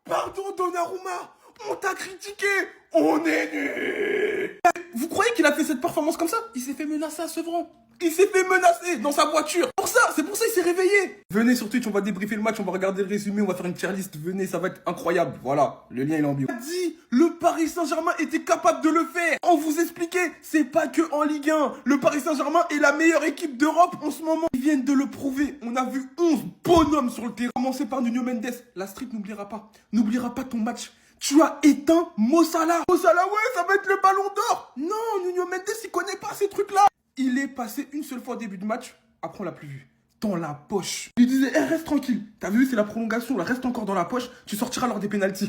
Pardon, Donnarumma, on t'a critiqué, on est nul. Vous croyez qu'il a fait cette performance comme ça? Il s'est fait menacer à Sevran. Il s'est fait menacer dans sa voiture. C'est pour ça qu'il s'est réveillé. Venez sur Twitch, on va débriefer le match, on va regarder le résumé, on va faire une tier list. Venez, ça va être incroyable. Voilà, le lien il est en bio. On a dit, le Paris Saint-Germain était capable de le faire. On vous expliquait, c'est pas que en Ligue 1. Le Paris Saint-Germain est la meilleure équipe d'Europe en ce moment. Ils viennent de le prouver. On a vu 11 bonhommes sur le terrain. Commencez par Nuno Mendes. La street n'oubliera pas. N'oubliera pas ton match. Tu as éteint Mo Salah. Mo Salah, ouais, ça va être le ballon d'or. Non, Nuno Mendes, il connaît pas ces trucs-là. Il est passé une seule fois au début de match. Après, on l'a plus vu. Dans la poche. Il disait, hey, reste tranquille. T'as vu, c'est la prolongation. Là, reste encore dans la poche. Tu sortiras lors des pénaltys.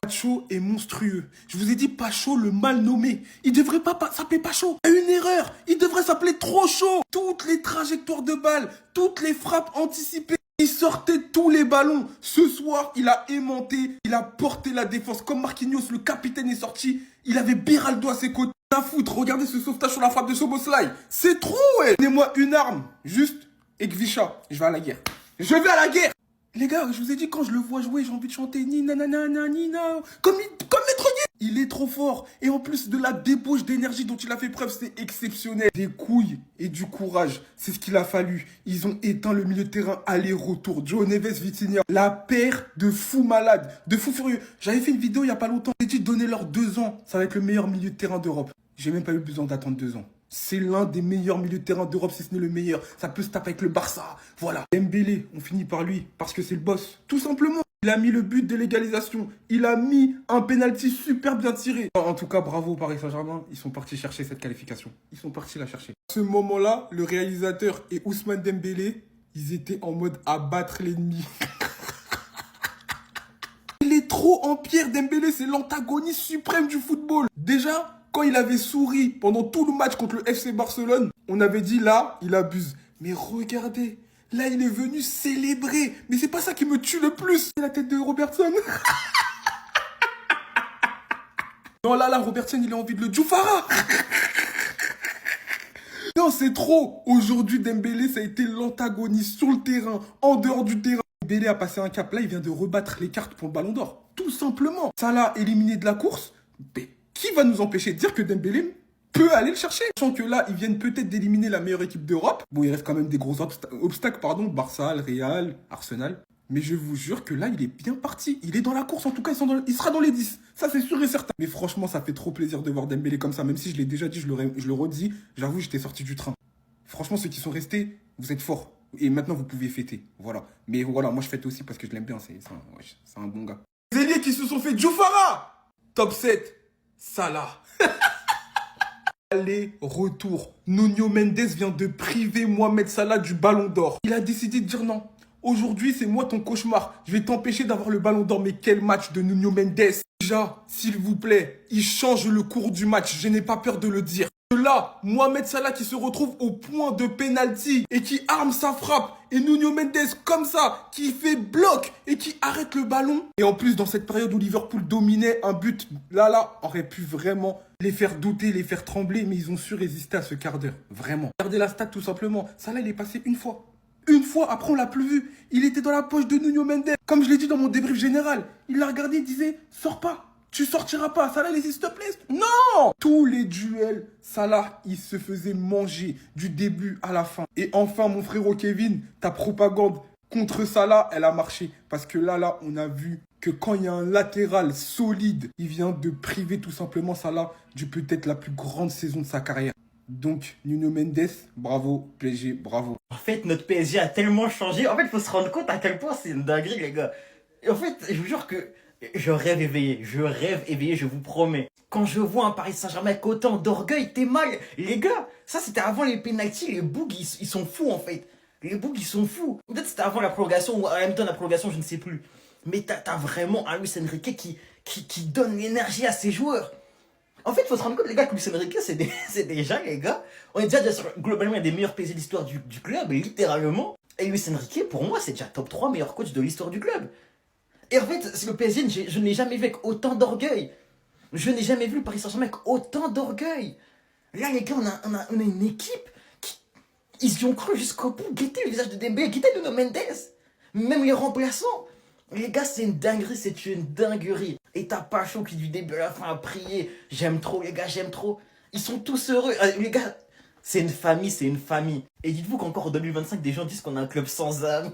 Pacho est monstrueux. Je vous ai dit Pacho, le mal nommé. Il devrait pas s'appeler Pacho. Il y a une erreur. Il devrait s'appeler Trop Chaud. Toutes les trajectoires de balles, toutes les frappes anticipées. Il sortait tous les ballons. Ce soir, il a aimanté. Il a porté la défense. Comme Marquinhos, le capitaine est sorti. Il avait Beraldo à ses côtés. À foutre, regardez ce sauvetage sur la frappe de Szoboszlai. C'est trop, ouais. Donnez-moi une arme. Juste, Ekvisha. Je vais à la guerre. Je vais à la guerre. Les gars, je vous ai dit, quand je le vois jouer, j'ai envie de chanter ni nanana ni na. Comme Maître Gims. Il est trop fort. Et en plus de la débauche d'énergie dont il a fait preuve, c'est exceptionnel. Des couilles et du courage, c'est ce qu'il a fallu. Ils ont éteint le milieu de terrain aller-retour. Joe Neves, Vitinha. La paire de fous malades, de fous furieux. J'avais fait une vidéo il y a pas longtemps. J'ai dit, donnez-leur 2 ans. Ça va être le meilleur milieu de terrain d'Europe. J'ai même pas eu besoin d'attendre 2 ans. C'est l'un des meilleurs milieux de terrain d'Europe, si ce n'est le meilleur. Ça peut se taper avec le Barça. Voilà. Dembélé, on finit par lui, parce que c'est le boss. Tout simplement. Il a mis le but de l'égalisation. Il a mis un penalty super bien tiré. En tout cas, bravo Paris Saint-Germain. Ils sont partis chercher cette qualification. Ils sont partis la chercher. À ce moment-là, le réalisateur et Ousmane Dembélé, ils étaient en mode abattre l'ennemi. Il est trop en pierre, Dembélé. C'est l'antagoniste suprême du football. Déjà, quand il avait souri pendant tout le match contre le FC Barcelone, on avait dit là, il abuse. Mais regardez, là il est venu célébrer. Mais c'est pas ça qui me tue le plus. C'est la tête de Robertson. Non, là, Robertson, il a envie de le Djoufara. Non, c'est trop. Aujourd'hui, Dembélé, ça a été l'antagoniste sur le terrain, en dehors du terrain. Dembélé a passé un cap. Là, il vient de rebattre les cartes pour le Ballon d'Or. Tout simplement. Salah éliminé de la course. Mais qui va nous empêcher de dire que Dembélé peut aller le chercher? Sachant que là, ils viennent peut-être d'éliminer la meilleure équipe d'Europe. Bon, il reste quand même des gros obstacles, pardon. Barça, le Real, Arsenal. Mais je vous jure que là, il est bien parti. Il est dans la course. En tout cas, il sera dans les 10. Ça, c'est sûr et certain. Mais franchement, ça fait trop plaisir de voir Dembélé comme ça. Même si je l'ai déjà dit, je le redis. J'avoue, j'étais sorti du train. Franchement, ceux qui sont restés, vous êtes forts. Et maintenant, vous pouvez fêter. Voilà. Mais voilà, moi, je fête aussi parce que je l'aime bien. C'est un bon gars. Les ailiers qui se sont fait Djoufara. Top 7. Salah. Allez, retour. Nuno Mendes vient de priver Mohamed Salah du Ballon d'Or. Il a décidé de dire non. Aujourd'hui, c'est moi ton cauchemar. Je vais t'empêcher d'avoir le Ballon d'Or. Mais quel match de Nuno Mendes. Déjà, s'il vous plaît, il change le cours du match. Je n'ai pas peur de le dire. Là, Mohamed Salah qui se retrouve au point de penalty et qui arme sa frappe. Et Nuno Mendes comme ça, qui fait bloc et qui arrête le ballon. Et en plus, dans cette période où Liverpool dominait, un but là, aurait pu vraiment les faire douter, les faire trembler. Mais ils ont su résister à ce quart d'heure. Vraiment. Regardez la stat tout simplement. Salah, il est passé une fois. Une fois, après on l'a plus vu. Il était dans la poche de Nuno Mendes. Comme je l'ai dit dans mon débrief général. Il l'a regardé, il disait, sors pas. Tu sortiras pas, Salah, s'il te plaît. Non! Tous les duels, Salah, il se faisait manger du début à la fin. Et enfin, mon frérot Kevin, ta propagande contre Salah, elle a marché. Parce que là, on a vu que quand il y a un latéral solide, il vient de priver tout simplement Salah du peut-être la plus grande saison de sa carrière. Donc, Nuno Mendes, bravo, PSG, bravo. En fait, notre PSG a tellement changé. En fait, il faut se rendre compte à quel point c'est une dinguerie, les gars. Et en fait, je vous jure que je rêve éveillé, je vous promets. Quand je vois un Paris Saint-Germain avec autant d'orgueil, t'es mal. Les gars, ça c'était avant les pénaltys, les bougs, ils sont fous en fait. Les bougs, ils sont fous. Peut-être c'était avant la prolongation ou en même temps la prolongation, je ne sais plus. Mais t'as vraiment un Luis Enrique qui donne l'énergie à ses joueurs. En fait, il faut se rendre compte, les gars, que Luis Enrique, c'est déjà, les gars, on est déjà sur, globalement, un des meilleurs PSG de l'histoire du club, littéralement. Et Luis Enrique, pour moi, c'est déjà top 3 meilleurs coachs de l'histoire du club. Et en fait, c'est le PSG, je ne l'ai jamais vu avec autant d'orgueil. Je n'ai jamais vu le Paris Saint-Germain avec autant d'orgueil. Là, les gars, on a une équipe qui... Ils y ont cru jusqu'au bout. Guettez le visage de Dembélé, guettez Nuno Mendes. Même les remplaçants. Les gars, c'est une dinguerie, c'est une dinguerie. Et t'as Pacho qui du début à la fin a prié. J'aime trop, les gars, j'aime trop. Ils sont tous heureux. Les gars, c'est une famille, c'est une famille. Et dites-vous qu'encore en 2025, des gens disent qu'on a un club sans âme,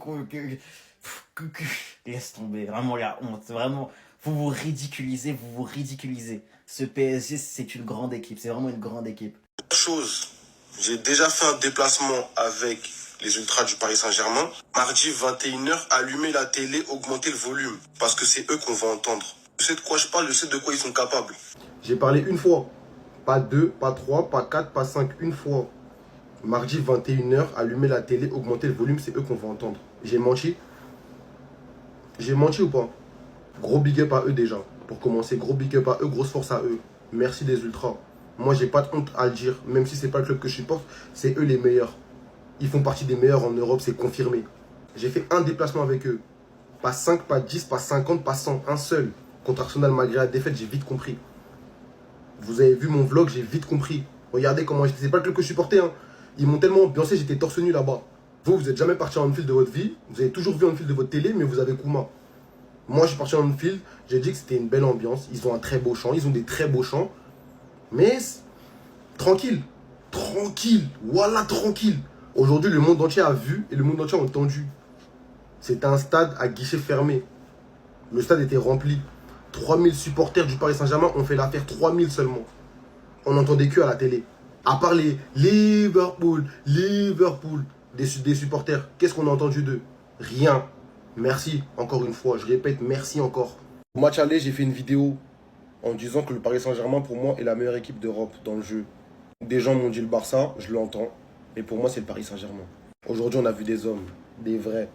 Laisse tomber, vraiment la honte, vraiment. Vous vous ridiculisez, vous vous ridiculisez. Ce PSG, c'est une grande équipe, c'est vraiment une grande équipe. Chose, j'ai déjà fait un déplacement avec les ultras du Paris Saint-Germain. Mardi 21h, allumer la télé, augmenter le volume. Parce que c'est eux qu'on va entendre. Je sais de quoi je parle, je sais de quoi ils sont capables. J'ai parlé une fois. Pas deux, pas trois, pas quatre, pas cinq. Une fois. Mardi 21h, allumer la télé, augmenter le volume, c'est eux qu'on va entendre. J'ai menti? J'ai menti ou pas? Gros big up à eux déjà. Pour commencer, gros big up à eux, grosse force à eux. Merci les ultras. Moi, j'ai pas de honte à le dire. Même si c'est pas le club que je supporte, c'est eux les meilleurs. Ils font partie des meilleurs en Europe, c'est confirmé. J'ai fait un déplacement avec eux. Pas 5, pas 10, pas 50, pas 100. Un seul. Contre Arsenal, malgré la défaite, j'ai vite compris. Vous avez vu mon vlog, j'ai vite compris. Regardez comment j'étais. C'est pas le club que je supportais. Hein. Ils m'ont tellement ambiancé, j'étais torse nu là-bas. Vous n'êtes jamais parti en Anfield de votre vie. Vous avez toujours vu en Anfield de votre télé, mais vous avez Kouma. Moi, je suis parti en Anfield. J'ai dit que c'était une belle ambiance. Ils ont un très beau chant. Ils ont des très beaux chants. Mais tranquille. Tranquille. Voilà, tranquille. Aujourd'hui, le monde entier a vu et le monde entier a entendu. C'était un stade à guichet fermé. Le stade était rempli. 3000 supporters du Paris Saint-Germain ont fait l'affaire. 3000 seulement. On n'entendait que à la télé. À part les Liverpool des supporters. Qu'est-ce qu'on a entendu d'eux? Rien. Merci encore une fois. Je répète, merci encore. Au match aller, j'ai fait une vidéo en disant que le Paris Saint-Germain, pour moi, est la meilleure équipe d'Europe dans le jeu. Des gens m'ont dit le Barça, je l'entends. Mais pour moi, c'est le Paris Saint-Germain. Aujourd'hui, on a vu des hommes, des vrais.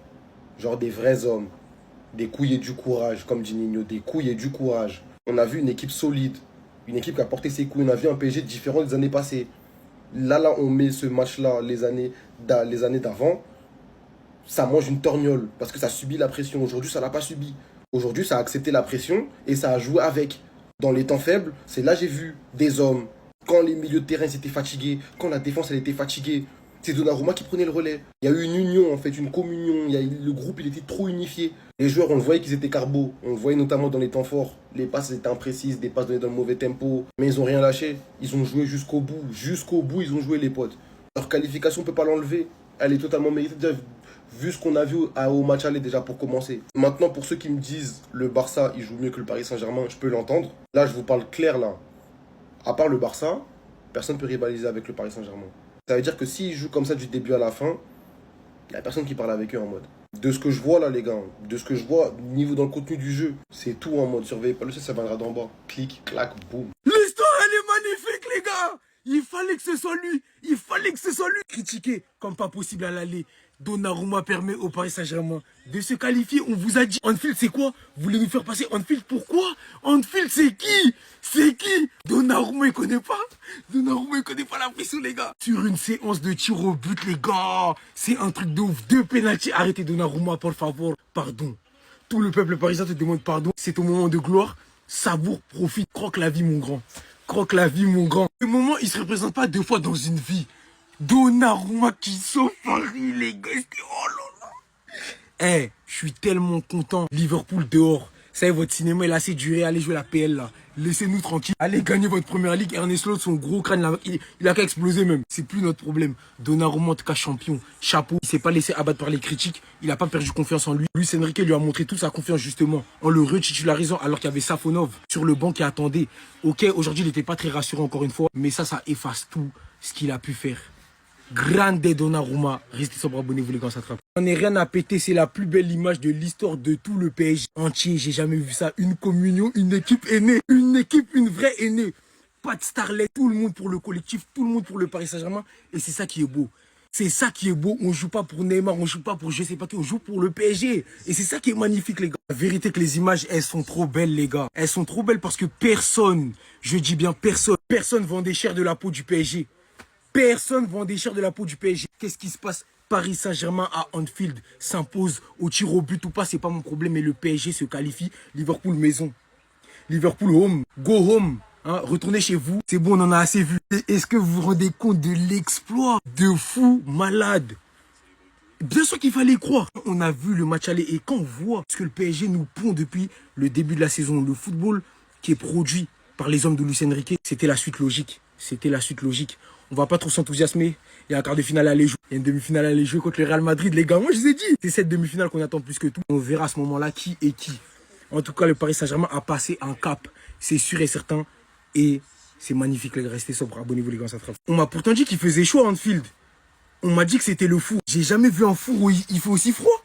Genre des vrais hommes. Des couilles et du courage, comme dit Nino. Des couilles et du courage. On a vu une équipe solide. Une équipe qui a porté ses couilles. On a vu un PSG différent des années passées. Là, on met ce match-là, les années d'avant. Ça mange une torgnole. Parce que ça subit la pression. Aujourd'hui, ça l'a pas subi. Aujourd'hui, ça a accepté la pression et ça a joué avec. Dans les temps faibles, c'est là j'ai vu des hommes. Quand les milieux de terrain étaient fatigués, quand la défense elle était fatiguée, c'est Donnarumma qui prenait le relais. Il y a eu une union en fait, une communion. Le groupe il était trop unifié. Les joueurs, on le voyait qu'ils étaient carbo. On le voyait notamment dans les temps forts. Les passes étaient imprécises, des passes données dans le mauvais tempo. Mais ils n'ont rien lâché. Ils ont joué jusqu'au bout. Jusqu'au bout, ils ont joué les potes. Leur qualification, on ne peut pas l'enlever. Elle est totalement méritée. Déjà, vu ce qu'on a vu au match aller déjà pour commencer. Maintenant, pour ceux qui me disent le Barça, il joue mieux que le Paris Saint-Germain, je peux l'entendre. Là, je vous parle clair là. À part le Barça, personne ne peut rivaliser avec le Paris Saint-Germain. Ça veut dire que s'ils jouent comme ça du début à la fin, il n'y a personne qui parle avec eux en mode. De ce que je vois là, les gars, de ce que je vois, niveau dans le contenu du jeu, c'est tout en mode. Surveillez pas le ciel, ça viendra d'en bas. Clic, clac, boum. L'histoire, elle est magnifique, les gars. Il fallait que ce soit lui. Il fallait que ce soit lui. Critiqué comme pas possible à l'aller. Donnarumma permet au Paris Saint-Germain de se qualifier. On vous a dit, Anfield, c'est quoi? Vous voulez nous faire passer Anfield? Pourquoi? Anfield, c'est qui? C'est qui? Donnarumma, il connaît pas. Donnarumma, il connaît pas la pression, les gars. Sur une séance de tir au but, les gars. C'est un truc de ouf. 2 pénaltys. Arrêtez Donnarumma, por favor. Pardon. Tout le peuple parisien te demande pardon. C'est au moment de gloire. Savoure, profite, croque la vie, mon grand. Croque la vie, mon grand. Le moment, il se représente pas 2 fois dans une vie. Donnarumma qui sauve Paris, les gars. Oh là là. Eh, je suis tellement content. Liverpool dehors. Ça y est, votre cinéma, il a assez duré. Allez jouer la PL, là. Laissez-nous tranquille. Allez gagner votre première ligue. Ernest Lot, son gros crâne, là, il a qu'à exploser même. C'est plus notre problème. Donnarumma, en tout cas, champion. Chapeau. Il s'est pas laissé abattre par les critiques. Il a pas perdu confiance en lui. Luis Enrique lui a montré toute sa confiance, justement, en le retitularisant alors qu'il y avait Safonov sur le banc qui attendait. Ok, aujourd'hui, il n'était pas très rassurant, encore une fois. Mais ça efface tout ce qu'il a pu faire. Grande Donnarumma. Restez sobre, abonnez-vous les gars, ça attrape. On n'est rien à péter, c'est la plus belle image de l'histoire de tout le PSG entier. J'ai jamais vu ça. Une communion, une équipe est née. Une équipe, une vraie est née. Pas de starlet, tout le monde pour le collectif, tout le monde pour le Paris Saint-Germain. Et c'est ça qui est beau. C'est ça qui est beau. On joue pas pour Neymar, on joue pas pour je sais pas qui, on joue pour le PSG. Et c'est ça qui est magnifique, les gars. La vérité que les images, elles sont trop belles, les gars. Elles sont trop belles parce que personne, je dis bien personne vend des chairs de la peau du PSG. Personne vend des chairs de la peau du PSG. Qu'est-ce qui se passe? Paris Saint-Germain à Anfield s'impose au tir au but ou pas, c'est pas mon problème. Mais le PSG se qualifie. Liverpool maison. Liverpool home. Go home. Hein, retournez chez vous. C'est bon, on en a assez vu. Est-ce que vous vous rendez compte de l'exploit de fou malade? Bien sûr qu'il fallait y croire. On a vu le match aller et quand on voit ce que le PSG nous pond depuis le début de la saison, le football qui est produit par les hommes de Luis Enrique, c'était la suite logique. C'était la suite logique. On va pas trop s'enthousiasmer. Il y a un quart de finale à aller jouer. Il y a une demi-finale à aller jouer contre le Real Madrid, les gars. Moi, je vous ai dit. C'est cette demi-finale qu'on attend plus que tout. On verra à ce moment-là qui est qui. En tout cas, le Paris Saint-Germain a passé un cap. C'est sûr et certain. Et c'est magnifique, les gars. Restez sobres. Abonnez-vous, les gars. Ça trêve. On m'a pourtant dit qu'il faisait chaud à Anfield. On m'a dit que c'était le four. J'ai jamais vu un four où il fait aussi froid.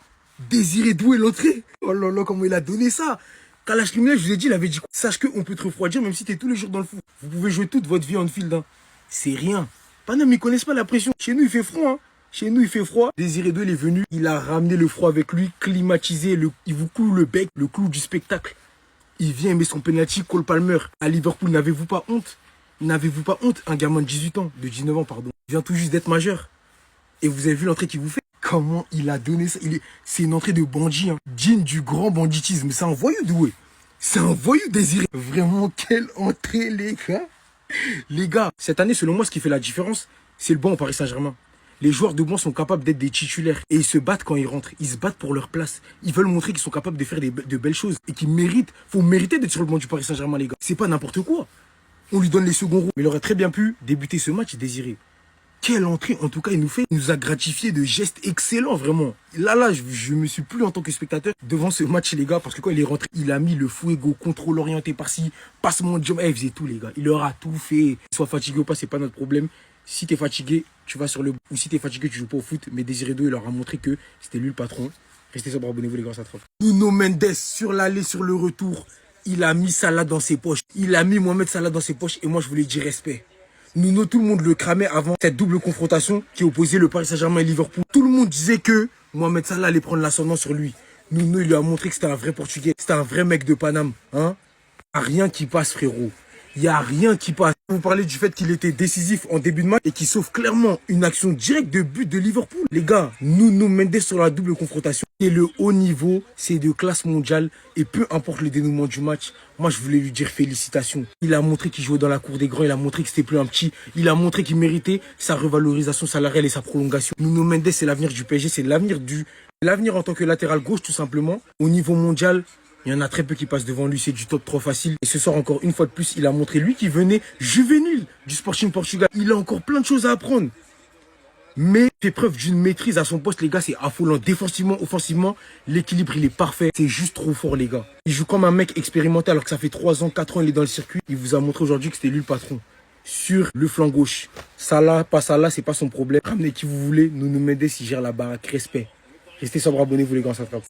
Désiré Doué l'entrée. Oh là là, comment il a donné ça. Kalash Criminel, je vous ai dit, il avait dit quoi. Sache qu'on peut te refroidir même si t'es tous les jours dans le four. Vous pouvez jouer toute votre vie en field. Hein. C'est rien. Paname, ils connaissent pas la pression. Chez nous, il fait froid. Hein. Chez nous, il fait froid. Désiré Doué, il est venu. Il a ramené le froid avec lui, climatisé. Il vous cloue le bec, le clou du spectacle. Il vient met son penalty, Cole Palmer. À Liverpool, n'avez-vous pas honte? N'avez-vous pas honte? Un gamin de 18 ans, de 19 ans, pardon. Il vient tout juste d'être majeur. Et vous avez vu l'entrée qu'il vous fait? Comment il a donné ça? C'est une entrée de bandit, hein. Digne du grand banditisme. C'est un voyou Doué. C'est un voyou Désiré. Vraiment, quelle entrée, les gars. Les gars, cette année, selon moi, ce qui fait la différence, c'est le banc au Paris Saint-Germain. Les joueurs de banc sont capables d'être des titulaires. Et ils se battent quand ils rentrent. Ils se battent pour leur place. Ils veulent montrer qu'ils sont capables de faire de belles choses. Et qu'ils méritent. Faut mériter d'être sur le banc du Paris Saint-Germain, les gars. C'est pas n'importe quoi. On lui donne les seconds rôles. Mais il aurait très bien pu débuter ce match, Désiré. Quelle entrée, en tout cas, il nous a gratifié de gestes excellents, vraiment. Là, je me suis plus en tant que spectateur devant ce match, les gars, parce que quand il est rentré, il a mis le fuego, contrôle orienté par-ci, passement de jambes, il faisait tout, les gars. Il leur a tout fait. Soit fatigué ou pas, c'est pas notre problème. Si t'es fatigué, tu vas sur le ou si t'es fatigué, tu joues pas au foot. Mais Désiré Doué, il leur a montré que c'était lui le patron. Restez sobre, abonnez-vous, les gars, ça trompe. Nuno Mendes, sur l'aller, sur le retour, il a mis Salah dans ses poches. Il a mis Mohamed Salah dans ses poches, et moi, je voulais dire respect. Nuno, tout le monde le cramait avant cette double confrontation qui opposait le Paris Saint-Germain et Liverpool. Tout le monde disait que Mohamed Salah allait prendre l'ascendant sur lui. Nuno, il lui a montré que c'était un vrai Portugais. C'était un vrai mec de Paname. Hein? Il n'y a rien qui passe, frérot. Il n'y a rien qui passe. Vous parlez du fait qu'il était décisif en début de match et qu'il sauve clairement une action directe de but de Liverpool. Les gars, Nuno Mendes sur la double confrontation. C'est le haut niveau, c'est de classe mondiale. Et peu importe le dénouement du match, moi je voulais lui dire félicitations. Il a montré qu'il jouait dans la cour des grands, il a montré que c'était plus un petit. Il a montré qu'il méritait sa revalorisation salariale et sa prolongation. Nuno Mendes, c'est l'avenir du PSG, c'est l'avenir en tant que latéral gauche tout simplement. Au niveau mondial, il y en a très peu qui passent devant lui, c'est du top 3 facile. Et ce soir, encore une fois de plus, il a montré, lui qui venait juvénile du Sporting Portugal. Il a encore plein de choses à apprendre. Mais il fait preuve d'une maîtrise à son poste, les gars, c'est affolant. Défensivement, offensivement, l'équilibre, il est parfait. C'est juste trop fort, les gars. Il joue comme un mec expérimenté alors que ça fait 3 ans, 4 ans, il est dans le circuit. Il vous a montré aujourd'hui que c'était lui le patron. Sur le flanc gauche. Salah, pas Salah, c'est pas son problème. Ramenez qui vous voulez. Nuno Mendes, il gère la baraque. Respect. Restez sobre, abonnez-vous, les gars, ça frappe.